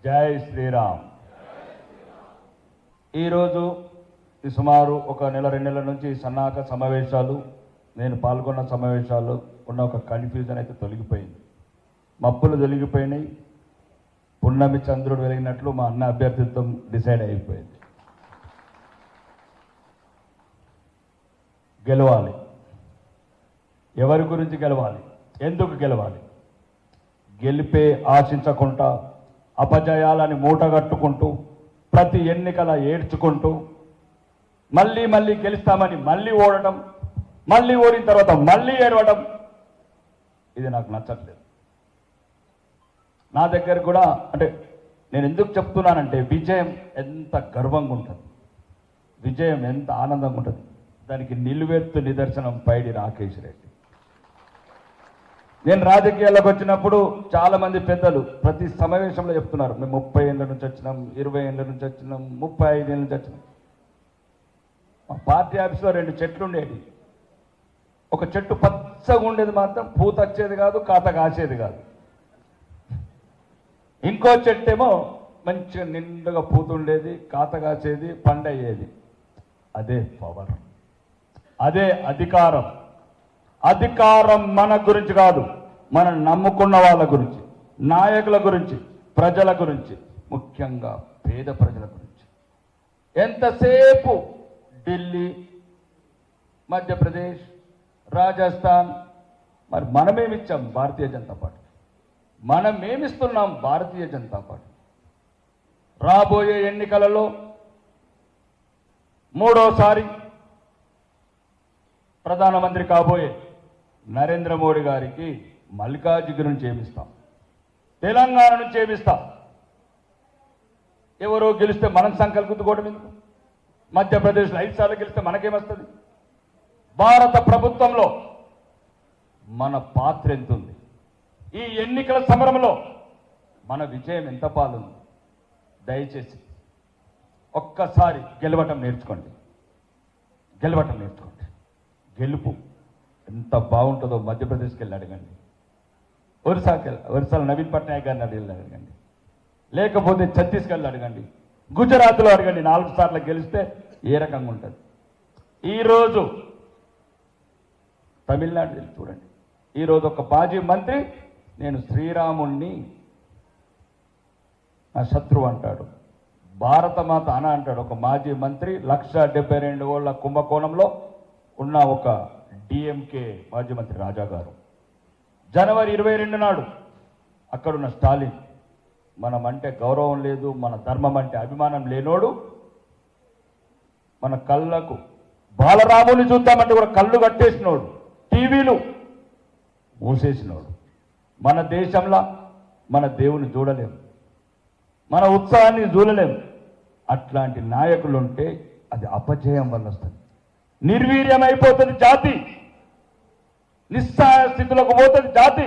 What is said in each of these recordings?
జై శ్రీరామ్. ఈరోజు సుమారు ఒక నెల 2 నెలల నుంచి సన్నాహక సమావేశాలు, నేను పాల్గొన్న సమావేశాలు ఉన్న ఒక కన్ఫ్యూజన్ అయితే తొలగిపోయింది. మప్పులు తొలగిపోయినాయి. పున్నమి చంద్రుడు వెలిగినట్లు మా అన్న అభ్యర్థిత్వం డిసైడ్ అయిపోయింది. గెలవాలి. ఎవరి గురించి గెలవాలి, ఎందుకు గెలవాలి? గెలిపే ఆశించకుండా అపజయాలని మూటగట్టుకుంటూ ప్రతి ఎన్నికల ఏడ్చుకుంటూ మళ్ళీ మళ్ళీ గెలుస్తామని మళ్ళీ ఓడటం, మళ్ళీ ఓడిన తర్వాత మళ్ళీ ఏడవడం, ఇది నాకు నచ్చట్లేదు. నా దగ్గర కూడా అంటే నేను ఎందుకు చెప్తున్నానంటే విజయం ఎంత గర్వంగా ఉంటుంది, విజయం ఎంత ఆనందంగా ఉంటుంది. దానికి నిలువెత్తు నిదర్శనం పైడి రాకేష్ రెడ్డి. నేను రాజకీయాల్లోకి వచ్చినప్పుడు చాలామంది పెద్దలు ప్రతి సమావేశంలో చెప్తున్నారు, మేము 30 ఏళ్ళ నుంచి వచ్చినాం, 20 ఏళ్ళ నుంచి వచ్చినాం, 35 ఏళ్ళ నుంచి వచ్చినాం. మా పార్టీ ఆఫీస్లో 2 చెట్లు ఉండేవి. ఒక చెట్టు పచ్చగా ఉండేది, మాత్రం పూత వచ్చేది కాదు, కాత కాసేది కాదు. ఇంకో చెట్టు ఏమో మంచిగా నిండుగా పూత ఉండేది, కాత కాసేది, పండయ్యేది. అదే పవర్, అదే అధికారం. అధికారం మన గురించి కాదు, మనం నమ్ముకున్న వాళ్ళ గురించి, నాయకుల గురించి, ప్రజల గురించి, ముఖ్యంగా పేద ప్రజల గురించి. ఎంతసేపు ఢిల్లీ, మధ్యప్రదేశ్, రాజస్థాన్, మరి మనమేమిచ్చాం భారతీయ జనతా పార్టీ, మనమేమిస్తున్నాం భారతీయ జనతా పార్టీ. రాబోయే ఎన్నికలలో 3వసారి ప్రధానమంత్రి కాబోయే నరేంద్ర మోడీ గారికి మల్కాజిగిరి నుంచి ఏమిస్తాం, తెలంగాణ నుంచి ఏమిస్తాం. ఎవరో గెలిస్తే మనం సంకల్పించుకోవడం ఎందుకు? మధ్యప్రదేశ్లో 5 సార్లు గెలిస్తే మనకేమొస్తుంది? భారత ప్రభుత్వంలో మన పాత్ర ఎంతుంది? ఈ ఎన్నికల సమరంలో మన విజయం ఎంత పాలుంది? దయచేసి ఒక్కసారి గెలవటం నేర్చుకోండి, గెలవటం నేర్చుకోండి. గెలుపు ఎంత బాగుంటుందో మధ్యప్రదేశ్కి వెళ్ళి అడగండి, ఒరిస్సాలో నవీన్ పట్నాయక్ గారిని అడగండి, లేకపోతే ఛత్తీస్గఢ్లో అడగండి, గుజరాత్లో అడగండి. 4 సార్లు గెలిస్తే ఏ రకంగా ఉంటుంది. ఈరోజు తమిళనాడు వెళ్ళి చూడండి. ఈరోజు ఒక మాజీ మంత్రి నేను శ్రీరాముణ్ణి నా శత్రువు అంటాడు, భారతమాత అన అంటాడు. ఒక మాజీ మంత్రి 1,72 ఓళ్ళ కుంభకోణంలో ఉన్న ఒక డిఎంకే మాజీ మంత్రి రాజా గారు జనవరి 22 నాడు అక్కడున్న స్టాలిన్, మనం అంటే గౌరవం లేదు, మన ధర్మం అంటే అభిమానం లేనోడు, మన కళ్ళకు బాలరాముని చూద్దామంటే కూడా కళ్ళు కట్టేసినోడు, టీవీలు మూసేసినోడు. మన దేశంలో మన దేవుని చూడలేము, మన ఉత్సాహాన్ని చూడలేము. అట్లాంటి నాయకులు ఉంటే అది అపజయం వల్ల వస్తుంది, నిర్వీర్యమైపోతుంది జాతి, నిస్సహాయ స్థితిలోకి పోతుంది జాతి.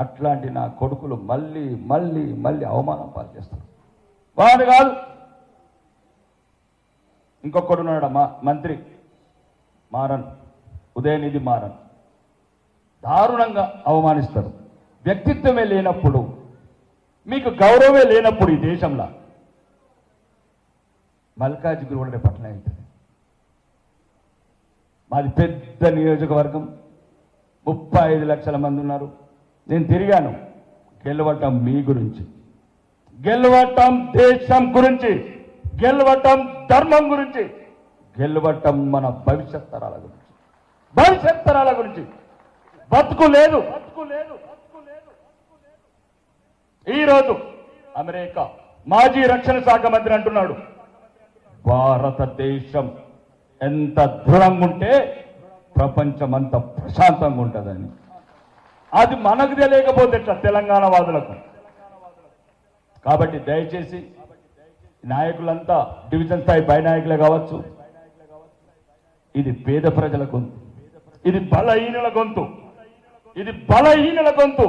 అట్లాంటి నా కొడుకులు మళ్ళీ మళ్ళీ మళ్ళీ అవమానం పాలు చేస్తారు. వాడు కాదు, ఇంకొకడున్నాడు మంత్రి మారన్, ఉదయనిధి మారన్, దారుణంగా అవమానిస్తారు. వ్యక్తిత్వమే లేనప్పుడు, మీకు గౌరవమే లేనప్పుడు ఈ దేశంలో మల్కాజిగిరి కూడా పట్ల అవుతుంది. మాది పెద్ద నియోజకవర్గం, 35 లక్షల మంది ఉన్నారు. నేను తిరిగాను. గెలవటం మీ గురించి, గెలవటం దేశం గురించి, గెలవటం ధర్మం గురించి, గెలవటం మన భవిష్యత్ తరాల గురించి, భవిష్యత్ తరాల గురించి. బతుకు లేదు. ఈరోజు అమెరికా మాజీ రక్షణ శాఖ మంత్రి అంటున్నాడు, భారతదేశం ఎంత దృఢంగా ఉంటే ప్రపంచం అంత ప్రశాంతంగా ఉంటుందని. అది మనకు తెలియకపోతే ఎట్లా తెలంగాణ వాదులకు? కాబట్టి దయచేసి నాయకులంతా డివిజన్ స్థాయి పై నాయకులే కావచ్చు, ఇది పేద ప్రజల గొంతు, ఇది బలహీనుల గొంతు, ఇది బలహీనుల గొంతు,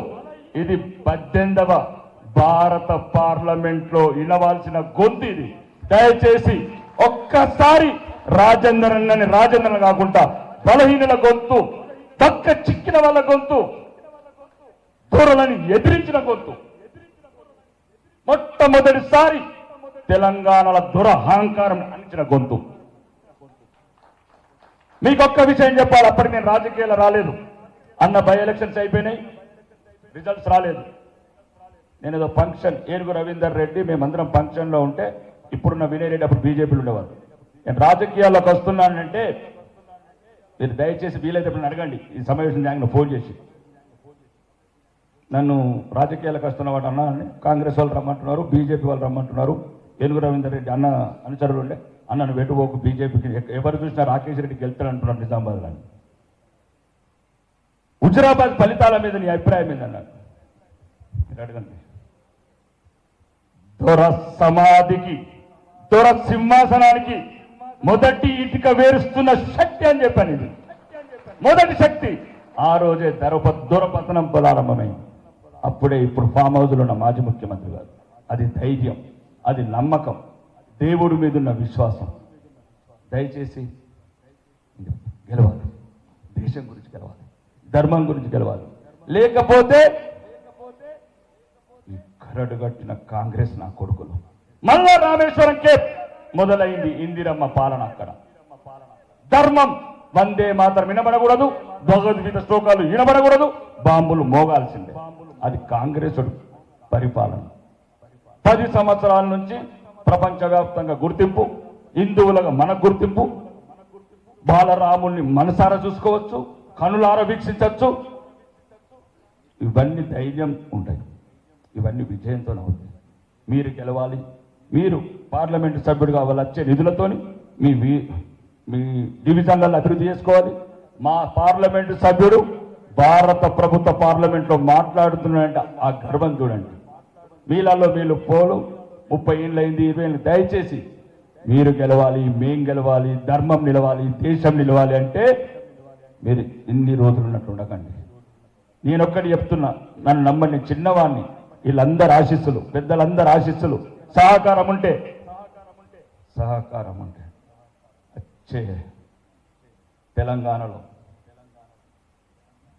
ఇది 18వ భారత పార్లమెంట్లో వినవాల్సిన గొంతు ఇది. దయచేసి ఒక్కసారి రాజేంద్రన్ కాకుండా బలహీనుల గొంతు, పక్క చిక్కిన వాళ్ళ గొంతు, దూరలని ఎదిరించిన గొంతు, మొట్టమొదటిసారి తెలంగాణలో దురహంకారం అనిచిన గొంతు. మీకొక్క విషయం చెప్పాలి, అప్పటికి నేను రాజకీయాలు రాలేదు అన్న బై ఎలక్షన్స్ అయిపోయినాయి, రిజల్ట్స్ రాలేదు. నేను ఏదో ఫంక్షన్ ఏనుగు రవీందర్ రెడ్డి మేమందరం ఫంక్షన్లో ఉంటే ఇప్పుడున్న వినయ్ రెడ్డి అప్పుడు బీజేపీలో ఉండేవారు. నేను రాజకీయాల్లోకి వస్తున్నానంటే మీరు దయచేసి వీలైతే ఇప్పుడు అడగండి, ఈ సమావేశం జాయిన్ ఫోన్ చేసి నన్ను రాజకీయాలకు వస్తున్నవాడు అన్న అని కాంగ్రెస్ వాళ్ళు రమ్మంటున్నారు, బీజేపీ వాళ్ళు రమ్మంటున్నారు. ఏనుగు రవీందర్ రెడ్డి అన్న అనుచరులు ఉండే అన్నను వెటుపోకు బీజేపీకి ఎవరు చూసినా రాకేష్ రెడ్డికి వెళ్తాడంటున్నారు నిజామాబాద్ అని. హుజురాబాద్ ఫలితాల మీద నీ అభిప్రాయం ఏందన్నారు మీరు అడగండి. దొర సమాధికి దొర సింహాసనానికి మొదటి ఇటుక వేరుస్తున్న శక్తి అని చెప్పాను. ఇది మొదటి శక్తి. ఆ రోజే దొరపతనం ప్రారంభమైంది. అప్పుడే ఇప్పుడు ఫామ్ హౌస్లో ఉన్న మాజీ ముఖ్యమంత్రి గారు. అది ధైర్యం, అది నమ్మకం, దేవుడి మీద ఉన్న విశ్వాసం. దయచేసి గెలవాలి, దేశం గురించి గెలవాలి, ధర్మం గురించి గెలవాలి. లేకపోతే ఈ కరడుగట్టిన కాంగ్రెస్ నా కొడుకులు మళ్ళా రామేశ్వరం కేప్ మొదలైంది ఇందిరమ్మ పాలన. అక్కడ ధర్మం వందే మాత్రం వినబడకూడదు, భగవద్గీత శ్లోకాలు వినబడకూడదు, బాంబులు మోగాల్సిందే. అది కాంగ్రెస్ పరిపాలన. 10 సంవత్సరాల నుంచి ప్రపంచవ్యాప్తంగా గుర్తింపు, హిందువులుగా మన గుర్తింపు, బాలరాముల్ని మనసారా చూసుకోవచ్చు, కనులారా వీక్షించవచ్చు. ఇవన్నీ ధైర్యం ఉంటాయి, ఇవన్నీ విజయంతోనే అవుతాయి. మీరు గెలవాలి, మీరు పార్లమెంటు సభ్యుడు కావాలి, వచ్చే నిధులతోని మీ డివిజన్లలో అభివృద్ధి చేసుకోవాలి. మా పార్లమెంటు సభ్యుడు భారత ప్రభుత్వ పార్లమెంట్లో మాట్లాడుతున్నాడంటే ఆ గర్వం చూడండి. మీలలో వీళ్ళు పోలు 30 ఏళ్ళు అయింది, 20 ఏళ్ళు. దయచేసి మీరు గెలవాలి, మేం గెలవాలి, ధర్మం నిలవాలి, దేశం నిలవాలి అంటే మీరు ఇన్ని రోజులు ఉన్నట్టు ఉండకండి. నేనొక్కటి చెప్తున్నా, నన్ను నమ్మండి, చిన్నవాడిని. వీళ్ళందరి ఆశీస్సులు, పెద్దలందరి ఆశీస్సులు, సహకారం ఉంటే వచ్చే తెలంగాణలో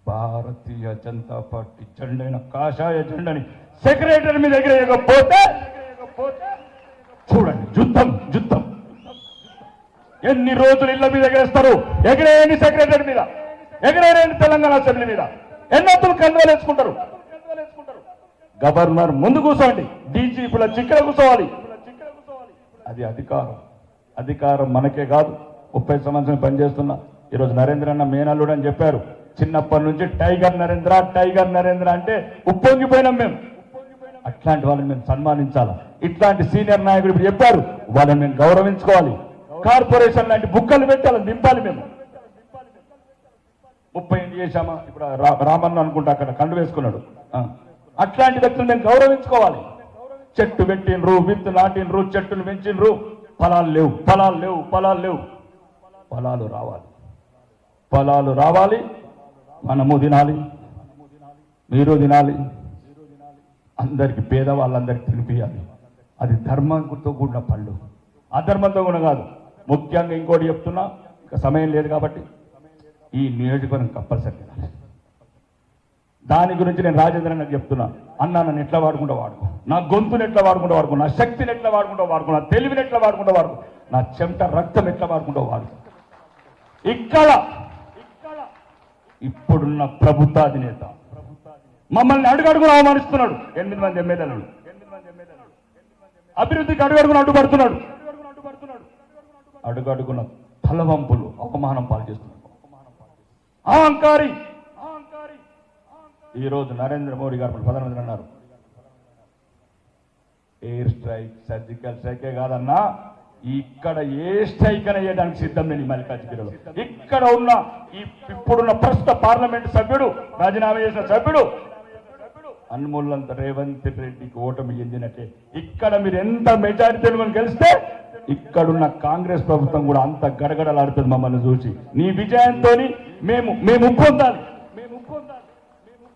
భారతీయ జనతా పార్టీ జెండైన కాషాయ జెండని సెక్రటరీ మీద ఎగిరేయకపోతే చూడండి, యుద్ధం. ఎన్ని రోజులు ఇళ్ల మీద ఎగరేస్తారు? ఎగిరేయండి సెక్రటరీ మీద, ఎగిరేయండి తెలంగాణ అసెంబ్లీ మీద. ఎన్నొత్తులు కండువాలు వేసుకుంటారు. గవర్నర్ ముందు కూర్చోండి, డీజీపీల చిక్కర కూర్చోవాలి. అది అధికారం మనకే కాదు. 30 సంవత్సరాలు పనిచేస్తున్నా. ఈరోజు నరేంద్ర అన్న మేనల్లుడు అని చెప్పారు. చిన్నప్పటి నుంచి టైగర్ నరేంద్ర అంటే ఉప్పొంగిపోయినాం మేము. అట్లాంటి వాళ్ళని మేము సన్మానించాలి. ఇట్లాంటి సీనియర్ నాయకుడు ఇప్పుడు చెప్పారు, వాళ్ళని మేము గౌరవించుకోవాలి. కార్పొరేషన్ లాంటి బుక్కలు పెట్టాలని దింపాలి. మేము 30 ఏళ్ళు చేశామా? ఇప్పుడు రామన్న అనుకుంటా అక్కడ కండు వేసుకున్నాడు. అట్లాంటి వ్యక్తులు మేము గౌరవించుకోవాలి. చెట్టు పెట్టినరు, విత్తు నాటినరు, చెట్టును పెంచినరు, ఫలాలు లేవు. ఫలాలు రావాలి. మనము తినాలి, మీరు తినాలి, అందరికి పేదవాళ్ళందరికీ తినిపియాలి. అది ధర్మంతో కూడిన పళ్ళు, అధర్మంతో కూడా కాదు. ముఖ్యంగా ఇంకోటి చెప్తున్నా, ఇక సమయం లేదు కాబట్టి ఈ నియోజకవర్గం కంపల్సరీ తినాలి. దాని గురించి నేను రాజేంద్రన్నకు చెప్తున్నా, అన్న నన్ను ఎట్లా వాడుకుంటూ వాడుకో, నా గొంతుని ఎట్లా వాడుకుంటూ నా శక్తిని ఎట్లా వాడుకుంటూ నా తెలివిని ఎట్లా వాడుకుంటూ నా చెమట రక్తం ఎట్లా వాడుకుంటూ వాడుకో. ఇక్కడ ఇప్పుడున్న ప్రభుత్వ అధినేత మమ్మల్ని అడుగడుగున అవమానిస్తున్నాడు. 8 మంది ఎమ్మెల్యేలను అభివృద్ధికి అడుగడుగున అడ్డుపడుతున్నాడు. అడుగడుగున తలవంపులు, అవమానం పాలు చేస్తున్నాడు. అహంకారి. ఈరోజు నరేంద్ర మోడీ గారు ప్రధానమంత్రి అన్నారు, ఎయిర్ స్ట్రైక్, సర్జికల్ స్ట్రైకే కాదన్నా, ఇక్కడ ఏ స్ట్రైక్ అని వేయడానికి సిద్ధం నేను మల్లికార్జునగిరిలో. ఇక్కడ ఉన్న ఇప్పుడున్న ప్రస్తుత పార్లమెంటు సభ్యుడు, రాజీనామా చేసిన సభ్యుడు అన్మూలంత రేవంత్ రెడ్డికి ఓటమి చెందినట్టే. ఇక్కడ మీరు ఎంత మెజారిటీలు గెలిస్తే ఇక్కడున్న కాంగ్రెస్ ప్రభుత్వం కూడా అంత గడగడలాడుతుంది మమ్మల్ని చూసి. నీ విజయంతో మేము పొందాలి.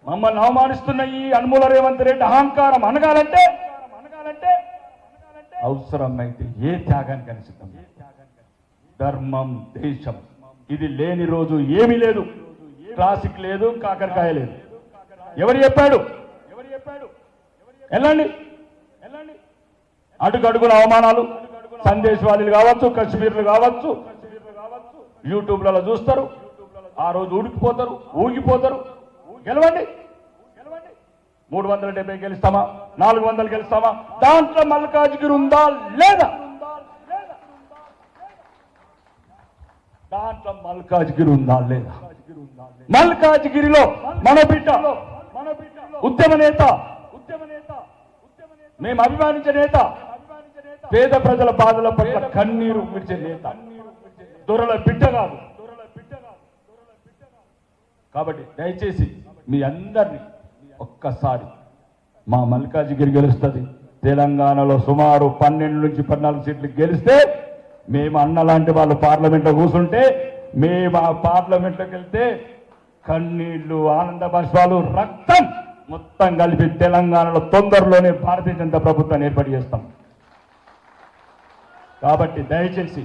మమ్మల్ని అవమానిస్తున్న ఈ అన్మూల రేవంత్ రెడ్డి అహంకారం అనగాలంటే అవసరమైతే ఏ త్యాగానికైనా సిద్ధం. ధర్మం, దేశం ఇది లేని రోజు ఏమీ లేదు. క్లాసిక్ లేదు, కాకరకాయ లేదు. ఎవరు చెప్పాడు? వెళ్ళండి అడుగడుగుల అవమానాలు, సందేశ్ వాలీలు కావచ్చు, కశ్మీర్లు కావచ్చు, యూట్యూబ్లలో చూస్తారు. ఆ రోజు ఊడికిపోతారు, ఊగిపోతారు. గెలవండి, 370 గెలుస్తామా, 400 గెలుస్తామా? దాంట్లో మల్కాజ్గిరి ఉందా లేదా? దాంట్లో మల్కాజ్గిరి ఉందా లేదా? మల్కాజ్గిరిలో మన బిడ్డ, ఉద్యమ నేత, మేము అభిమానించే నేత, పేద ప్రజల బాధల పట్ల కన్నీరు విడిచే నేత, దొరల బిడ్డ కాదు. కాబట్టి దయచేసి మీ అందరినీ ఒక్కసారి మా మల్కాజ్గిరి గెలుస్తుంది. తెలంగాణలో సుమారు 12 నుంచి 14 సీట్లు గెలిస్తే మేము అన్నలాంటి వాళ్ళు పార్లమెంట్లో కూర్చుంటే, మేము ఆ పార్లమెంట్లోకి వెళ్తే కన్నీళ్లు, ఆనంద బాష్పాలు, రక్తం మొత్తం కలిపి తెలంగాణలో తొందరలోనే భారతీయ జనతా ప్రభుత్వాన్ని ఏర్పాటు చేస్తాం. కాబట్టి దయచేసి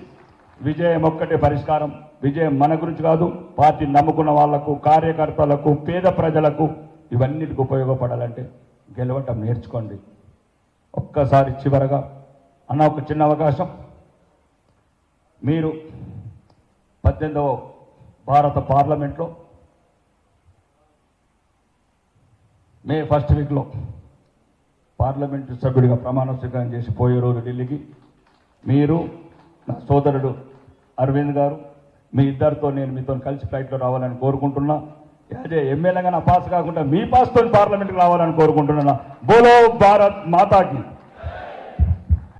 విజయం ఒక్కటే పరిష్కారం. విజయం మన గురించి కాదు, పార్టీ నమ్ముకున్న వాళ్లకు, కార్యకర్తలకు, పేద ప్రజలకు ఇవన్నిటికి ఉపయోగపడాలంటే గెలవటం నేర్చుకోండి. ఒక్కసారి చివరగా అన్న ఒక చిన్న అవకాశం. మీరు 18వ భారత పార్లమెంట్లో మే 1st వీక్లో పార్లమెంటు సభ్యుడిగా ప్రమాణ స్వీకారం చేసి పోయే రోజు ఢిల్లీకి మీరు, నా సోదరుడు అరవింద్ గారు, మీ ఇద్దరితో నేను మీతో కలిసి ఫ్లైట్లో రావాలని కోరుకుంటున్నా. అదే ఎమ్మెల్యేగా నా పాస్ కాకుండా మీ పాస్తో పార్లమెంట్కి రావాలని కోరుకుంటున్నా. బోలో భారత్ మాతాకి.